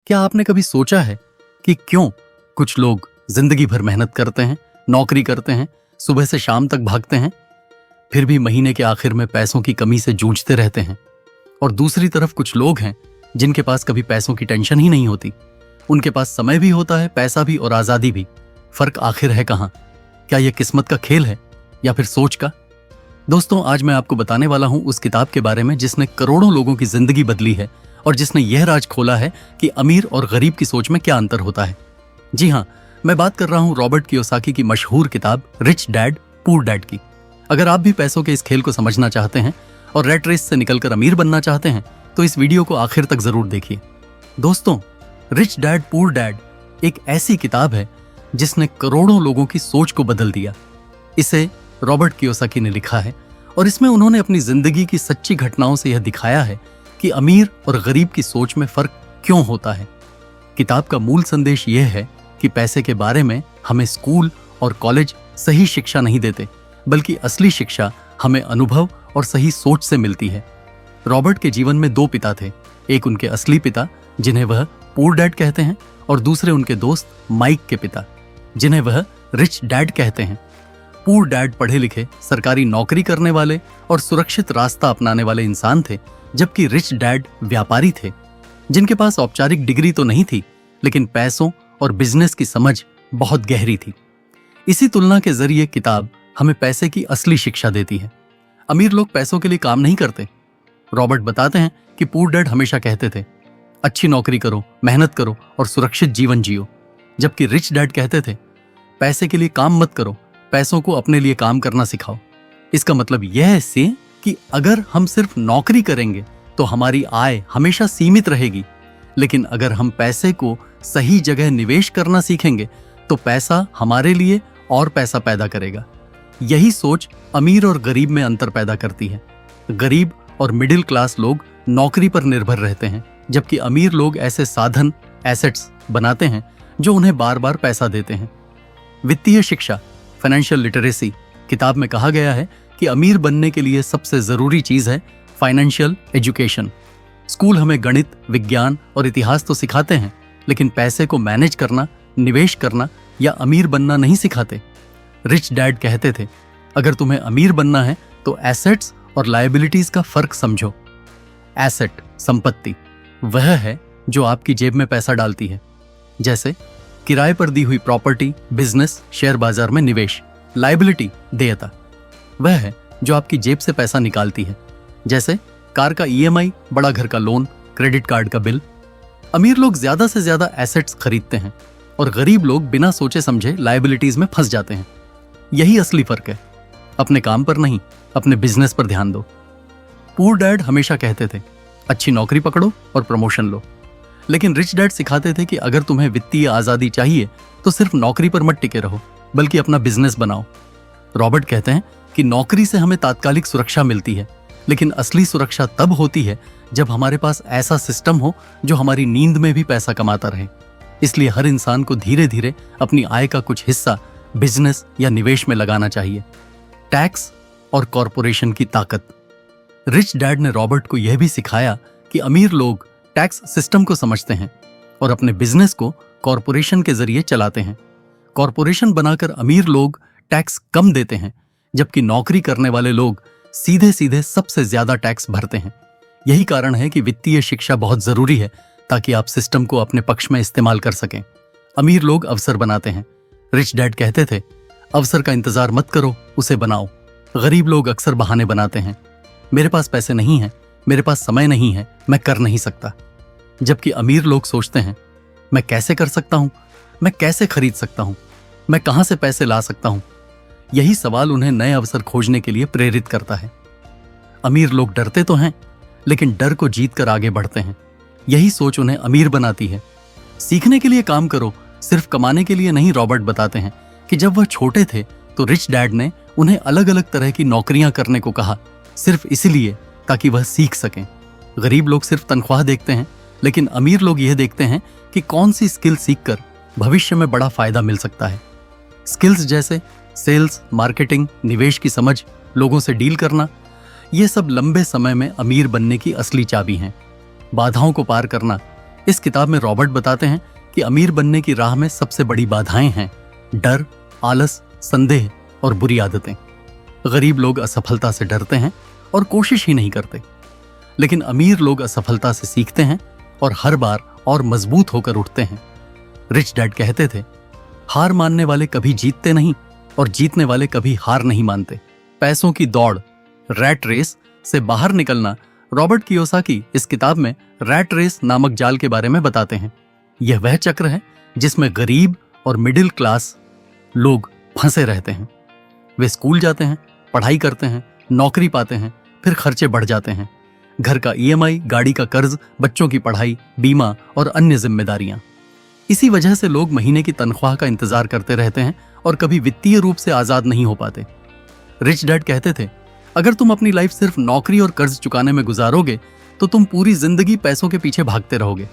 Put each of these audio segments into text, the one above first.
क्या आपने कभी सोचा है कि क्यों कुछ लोग जिंदगी भर मेहनत करते हैं, नौकरी करते हैं, सुबह से शाम तक भागते हैं, फिर भी महीने के आखिर में पैसों की कमी से जूझते रहते हैं? और दूसरी तरफ कुछ लोग हैं जिनके पास कभी पैसों की टेंशन ही नहीं होती। उनके पास समय भी होता है, पैसा भी और आजादी भी। फर्क आखिर है कहां? क्या यह किस्मत का खेल है या फिर सोच का? दोस्तों, आज मैं आपको बताने वाला हूं उस किताब के बारे में जिसने करोड़ों लोगों की जिंदगी बदली है और जिसने यह राज खोला है कि अमीर और गरीब की सोच में क्या अंतर होता है। जी हां, मैं बात कर रहा हूं रॉबर्ट कियोसाकी की मशहूर किताब रिच डैड पुअर डैड की। अगर आप भी पैसों के इस खेल को समझना चाहते हैं और रैट रेस से निकलकर अमीर बनना चाहते हैं तो इस वीडियो को आखिर तक जरूर देखिए। दोस्तों, रिच डैड पुअर डैड एक ऐसी किताब है जिसने करोड़ों लोगों की सोच को बदल दिया। इसे रॉबर्ट कियोसाकी ने लिखा है और इसमें उन्होंने अपनी जिंदगी की सच्ची घटनाओं से यह दिखाया है कि अमीर और गरीब की सोच में फर्क क्यों होता है। किताब का मूल संदेश यह है कि पैसे के बारे में हमें स्कूल और कॉलेज सही शिक्षा नहीं देते, बल्कि असली शिक्षा हमें अनुभव और सही सोच से मिलती है। रॉबर्ट के जीवन में दो पिता थे, एक उनके असली पिता जिन्हें वह पुअर डैड कहते हैं और दूसरे उनके दोस्त माइक के पिता जिन्हें वह रिच डैड कहते हैं। पुअर डैड पढ़े लिखे, सरकारी नौकरी करने वाले और सुरक्षित रास्ता अपनाने वाले इंसान थे, जबकि रिच डैड व्यापारी थे जिनके पास औपचारिक डिग्री तो नहीं थी, लेकिन पैसों और बिजनेस की समझ बहुत गहरी थी। इसी तुलना के जरिए किताब हमें पैसे की असली शिक्षा देती है। अमीर लोग पैसों के लिए काम नहीं करते। रॉबर्ट बताते हैं कि पुअर डैड हमेशा कहते थे, अच्छी नौकरी करो, मेहनत करो और सुरक्षित जीवन जियो, जबकि रिच डैड कहते थे, पैसे के लिए काम मत करो, पैसों को अपने लिए काम करना सिखाओ। इसका मतलब यह है कि अगर हम सिर्फ नौकरी करेंगे तो हमारी आय हमेशा सीमित रहेगी, लेकिन अगर हम पैसे को सही जगह निवेश करना सीखेंगे तो पैसा हमारे लिए और पैसा पैदा करेगा। यही सोच अमीर और गरीब में अंतर पैदा करती है। गरीब और मिडिल क्लास लोग नौकरी पर निर्भर रहते हैं, जबकि अमीर लोग ऐसे साधन, एसेट्स बनाते हैं जो उन्हें बार बार पैसा देते हैं। वित्तीय शिक्षा, फाइनेंशियल लिटरेसी किताब में कहा गया है कि अमीर बनने के लिए सबसे जरूरी चीज है फाइनेंशियल एजुकेशन। स्कूल हमें गणित, विज्ञान और इतिहास तो सिखाते हैं, लेकिन पैसे को मैनेज करना, निवेश करना या अमीर बनना नहीं सिखाते। रिच डैड कहते थे, अगर तुम्हें अमीर बनना है तो एसेट्स और लायबिलिटीज का फर्क समझो। एसेट, संपत्ति, वह है जो आपकी जेब में पैसा डालती है, जैसे किराए पर दी हुई प्रॉपर्टी, बिजनेस, शेयर बाजार में निवेश। लायबिलिटी, देयता, वह है जो आपकी जेब से पैसा निकालती है, जैसे कार का ईएमआई, बड़ा घर का लोन, क्रेडिट कार्ड का बिल। अमीर लोग ज्यादा से ज्यादा एसेट्स खरीदते हैं और गरीब लोग बिना सोचे समझे लायबिलिटीज में फंस जाते हैं। यही असली फर्क है। अपने काम पर नहीं, अपने बिजनेस पर ध्यान दो। पुअर डैड हमेशा कहते थे, अच्छी नौकरी पकड़ो और प्रमोशन लो, लेकिन रिच डैड सिखाते थे कि अगर तुम्हें वित्तीय आजादी चाहिए तो सिर्फ नौकरी पर मत टिके रहो, बल्कि अपना बिजनेस बनाओ। रॉबर्ट कहते हैं कि नौकरी से हमें तात्कालिक सुरक्षा मिलती है, लेकिन असली सुरक्षा तब होती है जब हमारे पास ऐसा सिस्टम हो जो हमारी नींद में भी पैसा कमाता रहे। इसलिए हर इंसान को धीरे धीरे अपनी आय का कुछ हिस्सा बिजनेस या निवेश में लगाना चाहिए। टैक्स और कॉरपोरेशन की ताकत। रिच डैड ने रॉबर्ट को यह भी सिखाया कि अमीर लोग टैक्स सिस्टम को समझते हैं और अपने बिजनेस को कॉरपोरेशन के जरिए चलाते हैं। कॉरपोरेशन बनाकर अमीर लोग टैक्स कम देते हैं, जबकि नौकरी करने वाले लोग सीधे सीधे सबसे ज्यादा टैक्स भरते हैं। यही कारण है कि वित्तीय शिक्षा बहुत जरूरी है ताकि आप सिस्टम को अपने पक्ष में इस्तेमाल कर सकें। अमीर लोग अवसर बनाते हैं। रिच डैड कहते थे, अवसर का इंतजार मत करो, उसे बनाओ। गरीब लोग अक्सर बहाने बनाते हैं, मेरे पास पैसे नहीं है, मेरे पास समय नहीं है, मैं कर नहीं सकता। जबकि अमीर लोग सोचते हैं, मैं कैसे कर सकता हूं, मैं कैसे खरीद सकता हूं, मैं कहां से पैसे ला सकता हूं। यही सवाल उन्हें नए अवसर खोजने के लिए प्रेरित करता है। अमीर लोग डरते तो हैं, लेकिन डर को जीत कर आगे बढ़ते हैं। यही सोच उन्हें अमीर बनाती है। सीखने के लिए काम करो, सिर्फ कमाने के लिए नहीं। रॉबर्ट बताते हैं कि जब वह छोटे थे तो रिच डैड ने उन्हें अलग अलग तरह की नौकरियां करने को कहा, सिर्फ इसलिए ताकि वह सीख सकें। गरीब लोग सिर्फ तनख्वाह देखते हैं, लेकिन अमीर लोग यह देखते हैं कि कौन सी स्किल सीखकर भविष्य में बड़ा फायदा मिल सकता है। स्किल्स जैसे सेल्स, मार्केटिंग, निवेश की समझ, लोगों से डील करना, ये सब लंबे समय में अमीर बनने की असली चाबी हैं। बाधाओं को पार करना, इस किताब में रॉबर्ट बताते हैं कि अमीर बनने की राह में सबसे बड़ी बाधाएं हैं डर, आलस, संदेह और बुरी आदतें। गरीब लोग असफलता से डरते हैं और कोशिश ही नहीं करते, लेकिन अमीर लोग असफलता से सीखते हैं और हर बार और मजबूत होकर उठते हैं। रिच डैड कहते थे, हार मानने वाले कभी जीतते नहीं और जीतने वाले कभी हार नहीं मानते। पैसों की दौड़, रैट रेस से बाहर निकलना। रॉबर्ट कियोसाकी इस किताब में रैट रेस नामक जाल के बारे में बताते हैं। यह वह चक्र है जिसमें गरीब और मिडिल क्लास लोग फंसे रहते हैं। वे स्कूल जाते हैं, पढ़ाई करते हैं, नौकरी पाते हैं, फिर खर्चे बढ़ जाते हैं। घर का ईएमआई, गाड़ी का कर्ज, बच्चों की पढ़ाई, बीमा और अन्य जिम्मेदारियां। इसी वजह से लोग महीने की तनख्वाह का इंतजार करते रहते हैं और कभी वित्तीय रूप से आजाद नहीं हो पाते। रिच डैड कहते थे, अगर तुम अपनी लाइफ सिर्फ नौकरी और कर्ज चुकाने में गुजारोगे तो तुम पूरी जिंदगी पैसों के पीछे भागते रहोगे,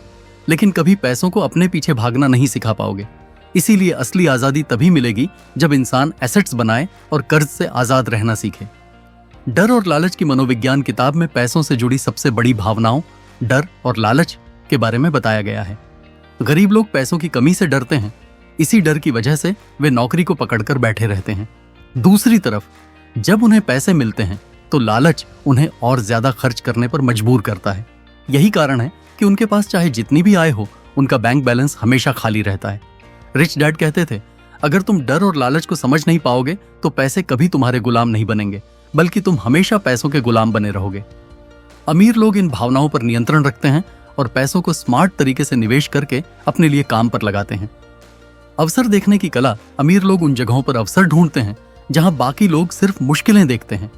लेकिन कभी पैसों को अपने पीछे भागना नहीं सिखा पाओगे। इसीलिए असली आजादी तभी मिलेगी जब इंसान एसेट्स बनाए और कर्ज से आजाद रहना सीखे। डर और लालच की मनोविज्ञान किताब में पैसों से जुड़ी सबसे बड़ी भावनाओं, डर और लालच के बारे में बताया गया है। गरीब लोग पैसों की कमी से डरते हैं, इसी डर की वजह से वे नौकरी को पकड़कर बैठे रहते हैं। दूसरी तरफ जब उन्हें पैसे मिलते हैं तो लालच उन्हें और ज्यादा खर्च करने पर मजबूर करता है। यही कारण है कि उनके पास चाहे जितनी भी आय हो, उनका बैंक बैलेंस हमेशा खाली रहता है। रिच डैड कहते थे, अगर तुम डर और लालच को समझ नहीं पाओगे तो पैसे कभी तुम्हारे गुलाम नहीं बनेंगे, बल्कि तुम हमेशा पैसों के गुलाम बने रहोगे। अमीर लोग इन भावनाओं पर नियंत्रण रखते हैं और पैसों को स्मार्ट तरीके से निवेश करके अपने लिए काम पर लगाते हैं। अवसर देखने की कला। अमीर लोग उन जगहों पर अवसर ढूंढते हैं जहां बाकी लोग सिर्फ मुश्किलें देखते हैं।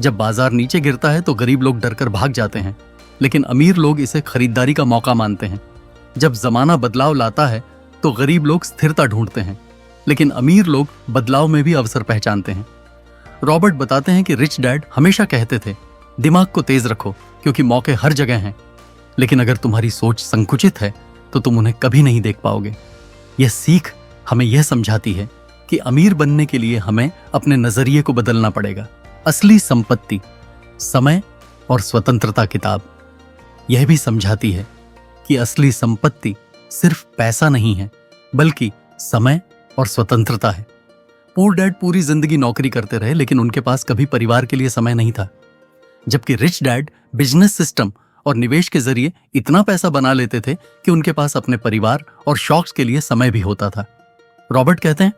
जब बाजार नीचे गिरता है तो गरीब लोग डरकर भाग जाते हैं, लेकिन अमीर लोग इसे खरीदारी का मौका मानते हैं। जब जमाना बदलाव लाता है तो गरीब लोग स्थिरता ढूंढते हैं, लेकिन अमीर लोग बदलाव में भी अवसर पहचानते हैं। रॉबर्ट बताते हैं कि रिच डैड हमेशा कहते थे, दिमाग को तेज रखो क्योंकि मौके हर जगह हैं, लेकिन अगर तुम्हारी सोच संकुचित है तो तुम उन्हें कभी नहीं देख पाओगे। यह सीख हमें यह समझाती है कि अमीर बनने के लिए हमें अपने नजरिए को बदलना पड़ेगा। असली संपत्ति, समय और स्वतंत्रता। किताब यह भी समझाती है कि असली संपत्ति सिर्फ पैसा नहीं है, बल्कि समय और स्वतंत्रता है। पुअर डैड पूरी जिंदगी नौकरी करते रहे, लेकिन उनके पास कभी परिवार के लिए समय नहीं था, जबकि रिच डैड बिजनेस सिस्टम और निवेश के जरिए इतना पैसा बना लेते थे कि उनके पास अपने परिवार और शौक के लिए समय भी होता था। रॉबर्ट कहते हैं,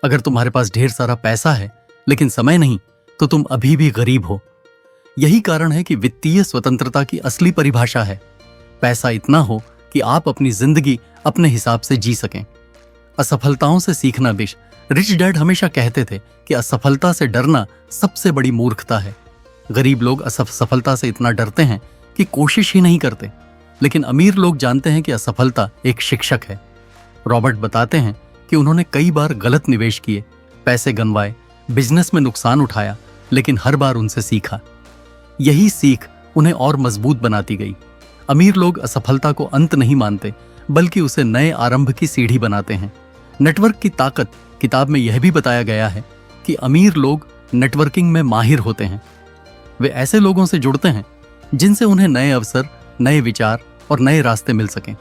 अगर तुम्हारे पास ढेर सारा पैसा है लेकिन समय नहीं तो तुम अभी भी गरीब हो। यही कारण है कि वित्तीय स्वतंत्रता की असली परिभाषा है पैसा इतना हो कि आप अपनी जिंदगी अपने हिसाब से जी सकें। असफलताओं से सीखना। रिच डैड हमेशा कहते थे कि असफलता से डरना सबसे बड़ी मूर्खता है। गरीब लोग असफलता से इतना डरते हैं कि कोशिश ही नहीं करते, लेकिन अमीर लोग जानते हैं कि असफलता एक शिक्षक है। रॉबर्ट बताते हैं कि उन्होंने कई बार गलत निवेश किए, पैसे गंवाए, बिजनेस में नुकसान उठाया, लेकिन हर बार उनसे सीखा। यही सीख उन्हें और मजबूत बनाती गई। अमीर लोग असफलता को अंत नहीं मानते, बल्कि उसे नए आरंभ की सीढ़ी बनाते हैं। नेटवर्क की ताकत। किताब में यह भी बताया गया है कि अमीर लोग नेटवर्किंग में माहिर होते हैं। वे ऐसे लोगों से जुड़ते हैं जिनसे उन्हें नए अवसर, नए विचार और नए रास्ते मिल सकें।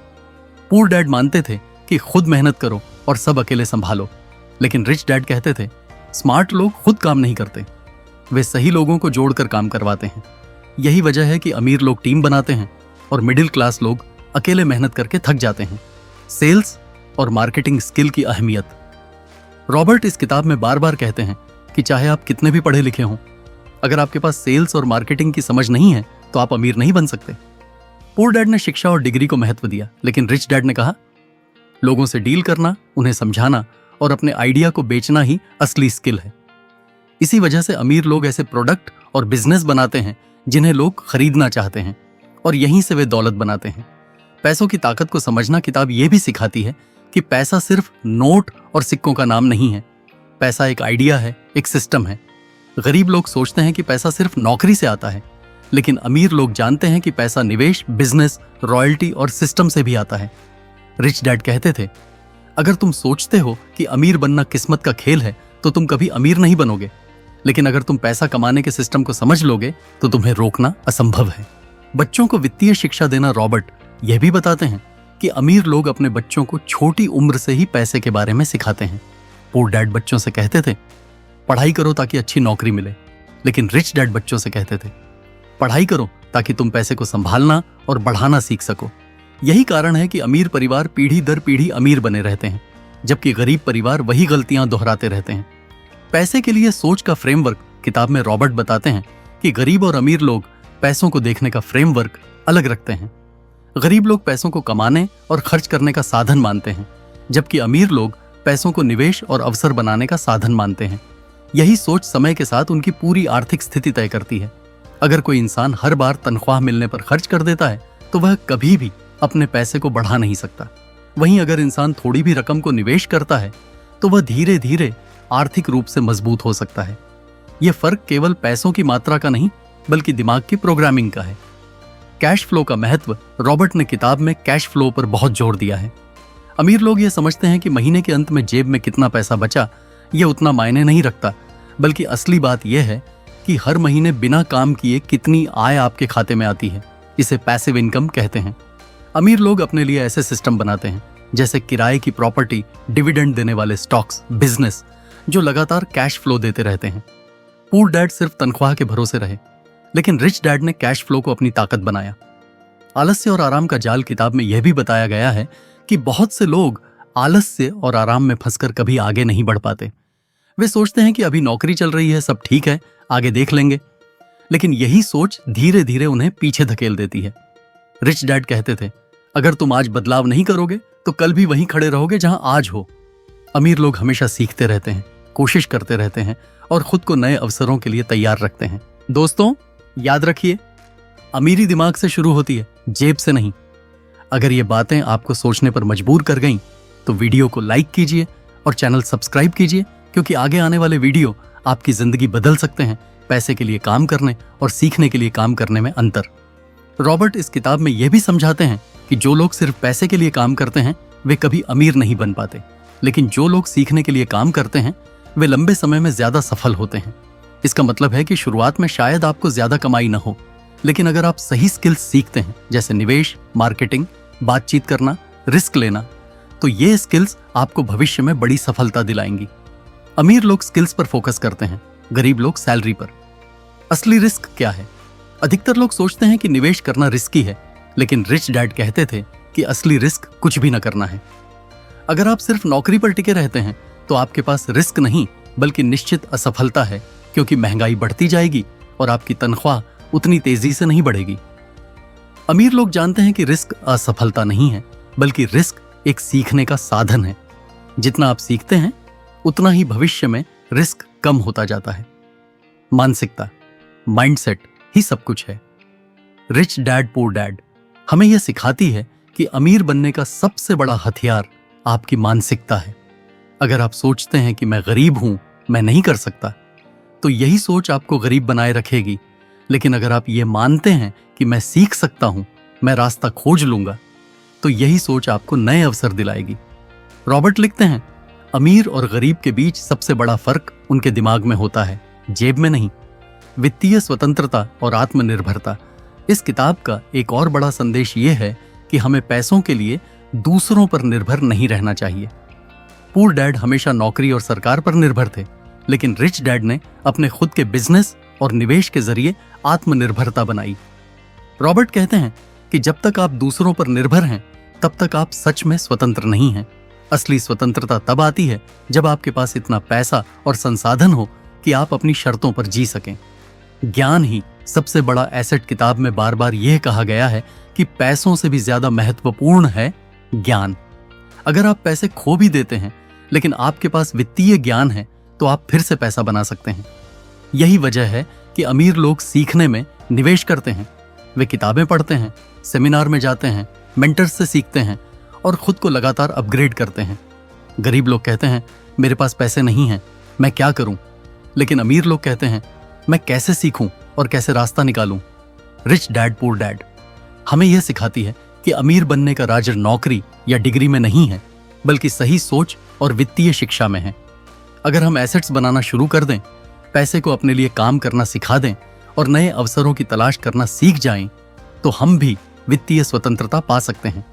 पुअर डैड मानते थे कि खुद मेहनत करो और सब अकेले संभालो, लेकिन रिच डैड कहते थे, स्मार्ट लोग खुद काम नहीं करते, वे सही लोगों को जोड़कर काम करवाते हैं। यही वजह है कि अमीर लोग टीम बनाते हैं और मिडिल क्लास लोग अकेले मेहनत करके थक जाते हैं। सेल्स और मार्केटिंग स्किल की अहमियत। रॉबर्ट इस किताब में बार बार कहते हैं कि चाहे आप कितने भी पढ़े लिखे हों, अगर आपके पास सेल्स और मार्केटिंग की समझ नहीं है तो आप अमीर नहीं बन सकते। पुअर डैड ने शिक्षा और डिग्री को महत्व दिया, लेकिन रिच डैड ने कहा, लोगों से डील करना, उन्हें समझाना और अपने आइडिया को बेचना ही असली स्किल है। इसी वजह से अमीर लोग ऐसे प्रोडक्ट और बिजनेस बनाते हैं जिन्हें लोग खरीदना चाहते हैं, और यहीं से वे दौलत बनाते हैं। पैसों की ताकत को समझना। किताब यह भी सिखाती है कि पैसा सिर्फ नोट और सिक्कों का नाम नहीं है। पैसा एक आइडिया है, एक सिस्टम है। गरीब लोग सोचते हैं कि पैसा सिर्फ नौकरी से आता है, लेकिन अमीर लोग जानते हैं कि पैसा निवेश, बिजनेस, रॉयल्टी और सिस्टम से भी आता है। रिच डैड कहते थे, अगर तुम सोचते हो कि अमीर बनना किस्मत का खेल है तो तुम कभी अमीर नहीं बनोगे, लेकिन अगर तुम पैसा कमाने के सिस्टम को समझ लोगे तो तुम्हें रोकना असंभव है। बच्चों को वित्तीय शिक्षा देना। रॉबर्ट यह भी बताते हैं कि अमीर लोग अपने बच्चों को छोटी उम्र से ही पैसे के बारे में सिखाते हैं। पुअर डैड बच्चों से कहते थे पढ़ाई करो ताकि अच्छी नौकरी मिले, लेकिन रिच डैड बच्चों से कहते थे पढ़ाई करो ताकि तुम पैसे को संभालना और बढ़ाना सीख सको। यही कारण है कि अमीर परिवार पीढ़ी दर पीढ़ी अमीर बने रहते हैं, जबकि गरीब परिवार वही गलतियां दोहराते रहते हैं। पैसे के लिए सोच का फ्रेमवर्क किताब में रॉबर्ट बताते हैं कि गरीब और अमीर लोग पैसों को देखने का फ्रेमवर्क अलग रखते हैं। गरीब लोग पैसों को कमाने और खर्च करने का साधन मानते हैं, जबकि अमीर लोग पैसों को निवेश और अवसर बनाने का साधन मानते हैं। यही सोच समय के साथ उनकी पूरी आर्थिक स्थिति तय करती है। अगर कोई इंसान हर बार तनख्वाह मिलने पर खर्च कर देता है तो वह कभी भी अपने पैसे को बढ़ा नहीं सकता। वहीं अगर इंसान थोड़ी भी रकम को निवेश करता है तो वह धीरे धीरे आर्थिक रूप से मजबूत हो सकता है। यह फर्क केवल पैसों की मात्रा का नहीं बल्कि दिमाग की प्रोग्रामिंग का है। कैश फ्लो का महत्व रॉबर्ट ने किताब में कैश फ्लो पर बहुत जोर दिया है। अमीर लोग ये समझते हैं कि महीने के अंत में जेब में कितना पैसा बचा यह उतना मायने नहीं रखता, बल्कि असली बात यह है कि हर महीने बिना काम किए कितनी आय आपके खाते में आती है। इसे पैसिव इनकम कहते हैं। अमीर लोग अपने लिए ऐसे सिस्टम बनाते हैं जैसे किराए की प्रॉपर्टी, डिविडेंड देने वाले स्टॉक्स, बिजनेस जो लगातार कैश फ्लो देते रहते हैं। पुअर डैड सिर्फ तनख्वाह के भरोसे रहे, लेकिन रिच डैड ने कैश फ्लो को अपनी ताकत बनाया। आलस्य और आराम का जाल किताब में यह भी बताया गया है कि बहुत से लोग आलस्य और आराम में फंसकर कभी आगे नहीं बढ़ पाते। वे सोचते हैं कि अभी नौकरी चल रही है, सब ठीक है, आगे देख लेंगे, लेकिन यही सोच धीरे धीरे उन्हें पीछे धकेल देती है। रिच डैड कहते थे अगर तुम आज बदलाव नहीं करोगे तो कल भी वहीं खड़े रहोगे जहां आज हो। अमीर लोग हमेशा सीखते रहते हैं, कोशिश करते रहते हैं और खुद को नए अवसरों के लिए तैयार रखते हैं। दोस्तों, याद रखिए, अमीरी दिमाग से शुरू होती है, जेब से नहीं। अगर ये बातें आपको सोचने पर मजबूर कर गईं, तो वीडियो को लाइक कीजिए और चैनल सब्सक्राइब कीजिए, क्योंकि आगे आने वाले वीडियो आपकी जिंदगी बदल सकते हैं। पैसे के लिए काम करने और सीखने के लिए काम करने में अंतर। रॉबर्ट इस किताब में यह भी समझाते हैं कि जो लोग सिर्फ पैसे के लिए काम करते हैं वे कभी अमीर नहीं बन पाते, लेकिन जो लोग सीखने के लिए काम करते हैं वे लंबे समय में ज्यादा सफल होते हैं। इसका मतलब है कि शुरुआत में शायद आपको ज्यादा कमाई न हो, लेकिन अगर आप सही स्किल्स सीखते हैं जैसे निवेश, मार्केटिंग, बातचीत करना, रिस्क लेना, तो ये स्किल्स आपको भविष्य में बड़ी सफलता दिलाएंगी। अमीर लोग स्किल्स पर फोकस करते हैं, गरीब लोग सैलरी पर। असली रिस्क क्या है? अधिकतर लोग सोचते हैं कि निवेश करना रिस्की है, लेकिन रिच डैड कहते थे कि असली रिस्क कुछ भी न करना है। अगर आप सिर्फ नौकरी पर टिके रहते हैं तो आपके पास रिस्क नहीं बल्कि निश्चित असफलता है, क्योंकि महंगाई बढ़ती जाएगी और आपकी तनख्वाह उतनी तेजी से नहीं बढ़ेगी। अमीर लोग जानते हैं कि रिस्क असफलता नहीं है बल्कि रिस्क एक सीखने का साधन है। जितना आप सीखते हैं उतना ही भविष्य में रिस्क कम होता जाता है। मानसिकता, माइंडसेट ही सब कुछ है। रिच डैड पुअर डैड हमें यह सिखाती है कि अमीर बनने का सबसे बड़ा हथियार आपकी मानसिकता है। अगर आप सोचते हैं कि मैं गरीब हूं, मैं नहीं कर सकता, तो यही सोच आपको गरीब बनाए रखेगी। लेकिन अगर आप ये मानते हैं कि मैं सीख सकता हूं, मैं रास्ता खोज लूंगा, तो यही सोच आपको नए अवसर दिलाएगी। रॉबर्ट लिखते हैं, अमीर और गरीब के बीच सबसे बड़ा फर्क उनके दिमाग में होता है, जेब में नहीं। वित्तीय स्वतंत्रता और आत्मनिर्भरता। इस किताब का एक और बड़ा संदेश ये है कि हमें पैसों के लिए दूसरों पर निर्भर नहीं रहना चाहिए। पुअर डैड हमेशा नौकरी और सरकार पर निर्भर थे, लेकिन रिच डैड ने अपने खुद के बिजनेस और निवेश के जरिए आत्मनिर्भरता बनाई। रॉबर्ट कहते हैं कि जब तक आप दूसरों पर निर्भर हैं, तब तक आप सच में स्वतंत्र नहीं हैं। असली स्वतंत्रता तब आती है जब आपके पास इतना पैसा और संसाधन हो कि आप अपनी शर्तों पर जी सकें। ज्ञान ही सबसे बड़ा एसेट। किताब में बार बार यह कहा गया है कि पैसों से भी ज्यादा महत्वपूर्ण है ज्ञान। अगर आप पैसे खो भी देते हैं, लेकिन आपके पास वित्तीय ज्ञान है, तो आप फिर से पैसा बना सकते हैं। यही वजह है कि अमीर लोग सीखने में निवेश करते हैं। वे किताबें पढ़ते हैं, सेमिनार में जाते हैं, मेंटर्स से सीखते हैं और खुद को लगातार अपग्रेड करते हैं। गरीब लोग कहते हैं, मेरे पास पैसे नहीं हैं, मैं क्या करूं? लेकिन अमीर लोग कहते हैं, मैं कैसे सीखूं और कैसे रास्ता निकालूं? रिच डैड पुअर डैड हमें यह सिखाती है कि अमीर बनने का राज नौकरी या डिग्री में नहीं है, बल्कि सही सोच और वित्तीय शिक्षा में है। अगर हम एसेट्स बनाना शुरू कर दें, पैसे को अपने लिए काम करना सिखा दें और नए अवसरों की तलाश करना सीख जाएं, तो हम भी वित्तीय स्वतंत्रता पा सकते हैं।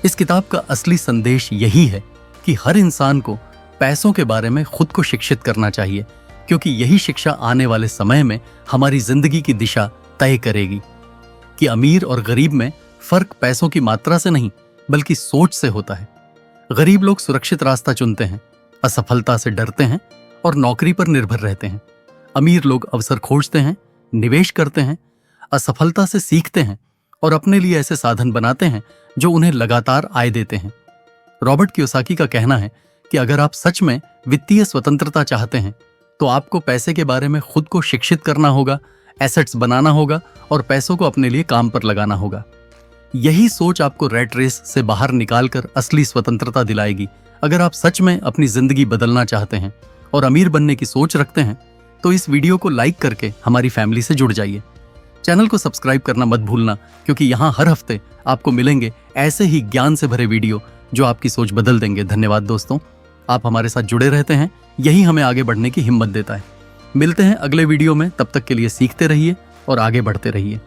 इस किताब का असली संदेश यही है कि हर इंसान को पैसों के बारे में खुद को शिक्षित करना चाहिए, क्योंकि यही शिक्षा आने वाले समय में हमारी जिंदगी की दिशा तय करेगी। कि अमीर और गरीब में फर्क पैसों की मात्रा से नहीं बल्कि सोच से होता है। गरीब लोग सुरक्षित रास्ता चुनते हैं, असफलता से डरते हैं और नौकरी पर निर्भर रहते हैं। अमीर लोग अवसर खोजते हैं, निवेश करते हैं, असफलता से सीखते हैं और अपने लिए ऐसे साधन बनाते हैं जो उन्हें लगातार आय देते हैं। रॉबर्ट कियोसाकी का कहना है कि अगर आप सच में वित्तीय स्वतंत्रता चाहते हैं तो आपको पैसे के बारे में खुद को शिक्षित करना होगा, एसेट्स बनाना होगा और पैसों को अपने लिए काम पर लगाना होगा। यही सोच आपको रैट रेस से बाहर निकालकर असली स्वतंत्रता दिलाएगी। अगर आप सच में अपनी जिंदगी बदलना चाहते हैं और अमीर बनने की सोच रखते हैं तो इस वीडियो को लाइक करके हमारी फैमिली से जुड़ जाइए। चैनल को सब्सक्राइब करना मत भूलना, क्योंकि यहाँ हर हफ्ते आपको मिलेंगे ऐसे ही ज्ञान से भरे वीडियो जो आपकी सोच बदल देंगे। धन्यवाद दोस्तों, आप हमारे साथ जुड़े रहते हैं, यही हमें आगे बढ़ने की हिम्मत देता है। मिलते हैं अगले वीडियो में, तब तक के लिए सीखते रहिए और आगे बढ़ते रहिए।